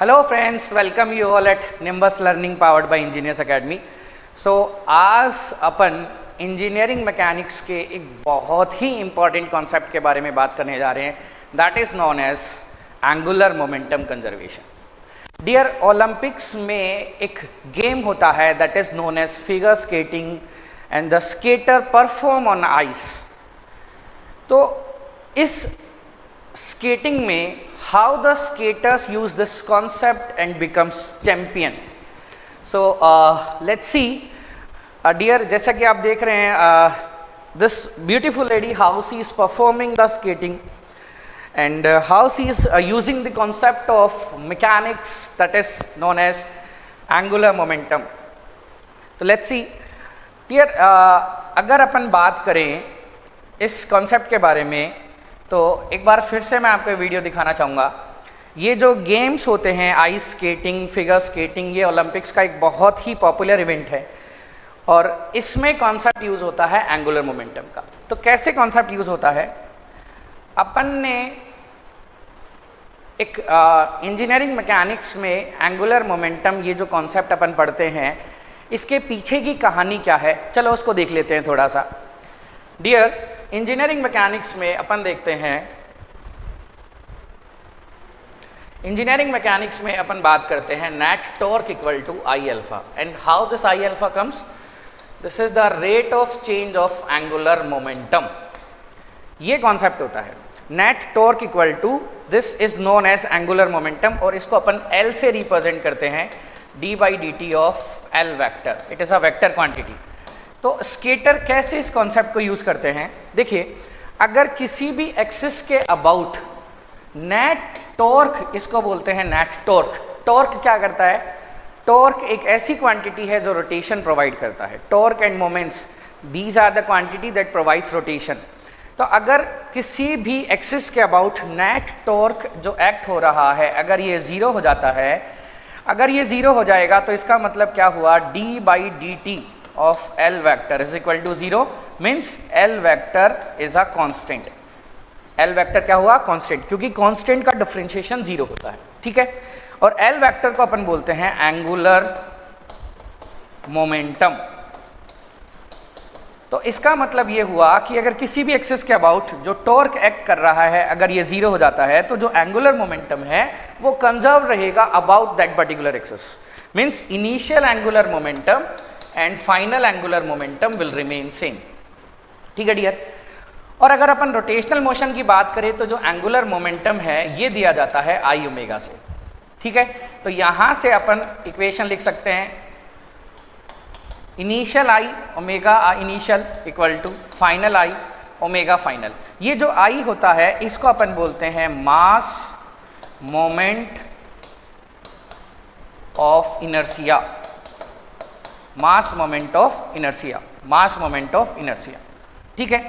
Hello friends, welcome you all at Nimbus Learning powered by Engineers Academy. So आज अपन engineering mechanics के एक बहुत ही इंपॉर्टेंट कॉन्सेप्ट के बारे में बात करने जा रहे हैं, that is known as angular momentum conservation. Dear, Olympics में एक गेम होता है that is known as figure skating and the skater perform on ice. तो इस स्केटिंग में how the skaters use this concept and becomes champion. So let's see, dear, जैसा कि आप देख रहे हैं this beautiful lady how she is performing the skating and how she is using the concept of mechanics that is known as angular momentum. तो let's see, dear, अगर अपन बात करें इस concept के बारे में तो एक बार फिर से मैं आपको वीडियो दिखाना चाहूँगा। ये जो गेम्स होते हैं आइस स्केटिंग, फिगर स्केटिंग, ये ओलंपिक्स का एक बहुत ही पॉपुलर इवेंट है और इसमें कॉन्सेप्ट यूज़ होता है एंगुलर मोमेंटम का। तो कैसे कॉन्सेप्ट यूज़ होता है? अपन ने एक इंजीनियरिंग मैकेनिक्स में एंगुलर मोमेंटम, ये जो कॉन्सेप्ट अपन पढ़ते हैं, इसके पीछे की कहानी क्या है, चलो उसको देख लेते हैं थोड़ा सा। डियर, इंजीनियरिंग मैकेनिक्स में अपन देखते हैं, इंजीनियरिंग मैकेनिक्स में अपन बात करते हैं net torque equal to I alpha and how this I alpha comes, this is the rate of change of angular momentum. ये कॉन्सेप्ट होता है net torque equal to, this is known as angular momentum और इसको अपन L से represent करते हैं, d by d t of L vector, it is a vector quantity. तो स्केटर कैसे इस कॉन्सेप्ट को यूज़ करते हैं? देखिए, अगर किसी भी एक्सिस के अबाउट नेट टॉर्क, इसको बोलते हैं नेट टॉर्क। टॉर्क क्या करता है? टॉर्क एक ऐसी क्वांटिटी है जो रोटेशन प्रोवाइड करता है। Torque and moments, these are the quantity that provides rotation. तो अगर किसी भी एक्सिस के अबाउट नेट टॉर्क जो एक्ट हो रहा है, अगर ये ज़ीरो हो जाता है, अगर ये ज़ीरो हो जाएगा तो इसका मतलब क्या हुआ? D by d T of L vector is equal to 0 means L vector is a constant. L vector क्या हुआ? Constant, क्योंकि constant का डिफरेंशिएशन 0 होता है, ठीक है। और L vector को अपन बोलते हैं एंगुलर मोमेंटम। तो इसका मतलब ये हुआ कि अगर किसी भी एक्सिस के अबाउट जो टॉर्क एक्ट कर रहा है, अगर ये 0 हो जाता है तो जो एंगुलर मोमेंटम है वो कंजर्व रहेगा about that particular axis, means initial angular momentum and final angular momentum will remain same, ठीक है डियर। और अगर अपन रोटेशनल मोशन की बात करें तो जो एंगुलर मोमेंटम है ये दिया जाता है आई ओमेगा से, ठीक है। तो यहां से अपन इक्वेशन लिख सकते हैं, initial I omega initial equal to final I omega final. ये जो आई होता है इसको अपन बोलते हैं mass moment of inertia, mass moment of inertia, mass moment of inertia, ठीक है।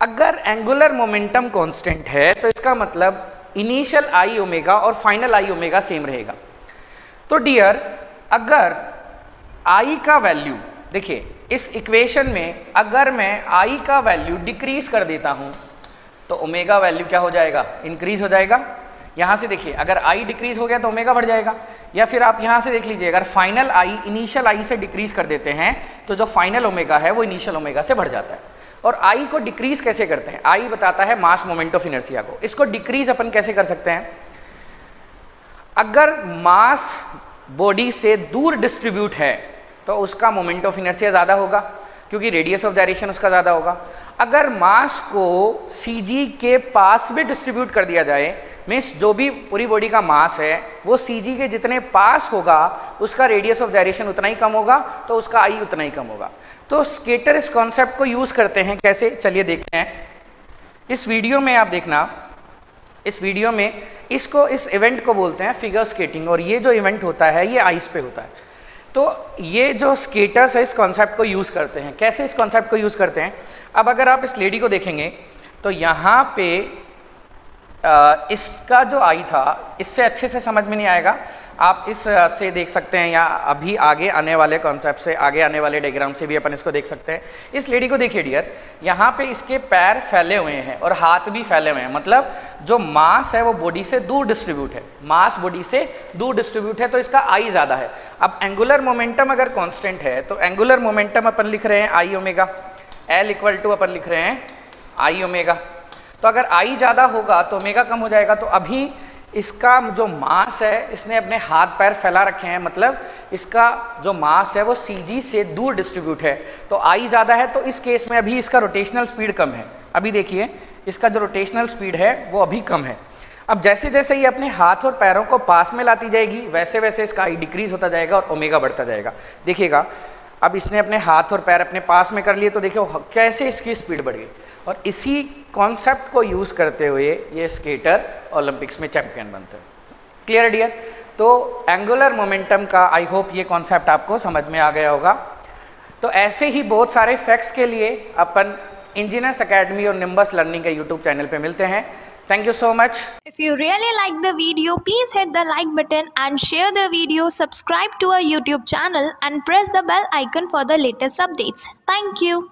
अगर एंगुलर मोमेंटम कांस्टेंट है तो इसका मतलब इनिशियल आई ओमेगा और फाइनल आई ओमेगा सेम रहेगा। तो डियर, अगर आई का वैल्यू, देखिए इस इक्वेशन में अगर मैं आई का वैल्यू डिक्रीज कर देता हूं तो ओमेगा वैल्यू क्या हो जाएगा? इंक्रीज हो जाएगा। यहाँ से देखिए, अगर आई डिक्रीज हो गया तो ओमेगा बढ़ जाएगा। या फिर आप यहाँ से देख लीजिए, अगर फाइनल आई इनिशियल आई से डिक्रीज कर देते हैं तो जो फाइनल ओमेगा है वो इनिशियल ओमेगा से बढ़ जाता है। और आई को डिक्रीज कैसे करते हैं? आई बताता है मास मोमेंट ऑफ इनर्शिया को। इसको डिक्रीज अपन कैसे कर सकते हैं? अगर मास बॉडी से दूर डिस्ट्रीब्यूट है तो उसका मोमेंट ऑफ इनर्शिया ज़्यादा होगा क्योंकि रेडियस ऑफ जायरेशन उसका ज़्यादा होगा। अगर मास को सी जी के पास भी डिस्ट्रीब्यूट कर दिया जाए, मीन्स जो भी पूरी बॉडी का मास है वो सी जी के जितने पास होगा उसका रेडियस ऑफ जायरेशन उतना ही कम होगा, तो उसका आई उतना ही कम होगा। तो स्केटर इस कॉन्सेप्ट को यूज़ करते हैं कैसे, चलिए देखते हैं। इस वीडियो में आप देखना, इस वीडियो में इसको, इस इवेंट को बोलते हैं फिगर स्केटिंग और ये जो इवेंट होता है ये आइस पे होता है। तो ये जो स्केटर्स है इस कॉन्सेप्ट को यूज़ करते हैं। कैसे इस कॉन्सेप्ट को यूज़ करते हैं? अब अगर आप इस लेडी को देखेंगे तो यहाँ पे इसका जो आई था, इससे अच्छे से समझ में नहीं आएगा, आप इस से देख सकते हैं, या अभी आगे आने वाले कॉन्सेप्ट से, आगे आने वाले डायग्राम से भी अपन इसको देख सकते हैं। इस लेडी को देखिए डियर, यहाँ पे इसके पैर फैले हुए हैं और हाथ भी फैले हुए हैं, मतलब जो मास है वो बॉडी से दूर डिस्ट्रीब्यूट है, मास बॉडी से दूर डिस्ट्रीब्यूट है, तो इसका आई ज़्यादा है। अब एंगुलर मोमेंटम अगर कांस्टेंट है तो एंगुलर मोमेंटम अपन लिख रहे हैं आई ओमेगा, एल इक्वल टू अपन लिख रहे हैं आई ओमेगा। तो अगर आई ज़्यादा होगा तो ओमेगा कम हो जाएगा। तो अभी इसका जो मास है, इसने अपने हाथ पैर फैला रखे हैं, मतलब इसका जो मास है वो CG से दूर डिस्ट्रीब्यूट है, तो आई ज़्यादा है। तो इस केस में अभी इसका रोटेशनल स्पीड कम है। अभी देखिए इसका जो रोटेशनल स्पीड है वो अभी कम है। अब जैसे जैसे ये अपने हाथ और पैरों को पास में लाती जाएगी वैसे वैसे इसका आई डिक्रीज होता जाएगा और ओमेगा बढ़ता जाएगा। देखिएगा अब इसने अपने हाथ और पैर अपने पास में कर लिए, तो देखिए कैसे इसकी स्पीड बढ़ गई। और इसी कॉन्सेप्ट को यूज़ करते हुए ये स्केटर ओलंपिक्स में चैंपियन बनते हैं। Clear dear? तो एंगुलर मोमेंटम का आई होप ये कॉन्सेप्ट आपको समझ में आ गया होगा। तो ऐसे ही बहुत सारे फैक्ट्स के लिए अपन इंजीनियर्स अकेडमी और निम्बस लर्निंग के यूट्यूब चैनल पे मिलते हैं। Thank you so much. If you really like the video, please hit the like button and share the video, subscribe to our YouTube channel and press the bell icon for the latest updates. Thank you.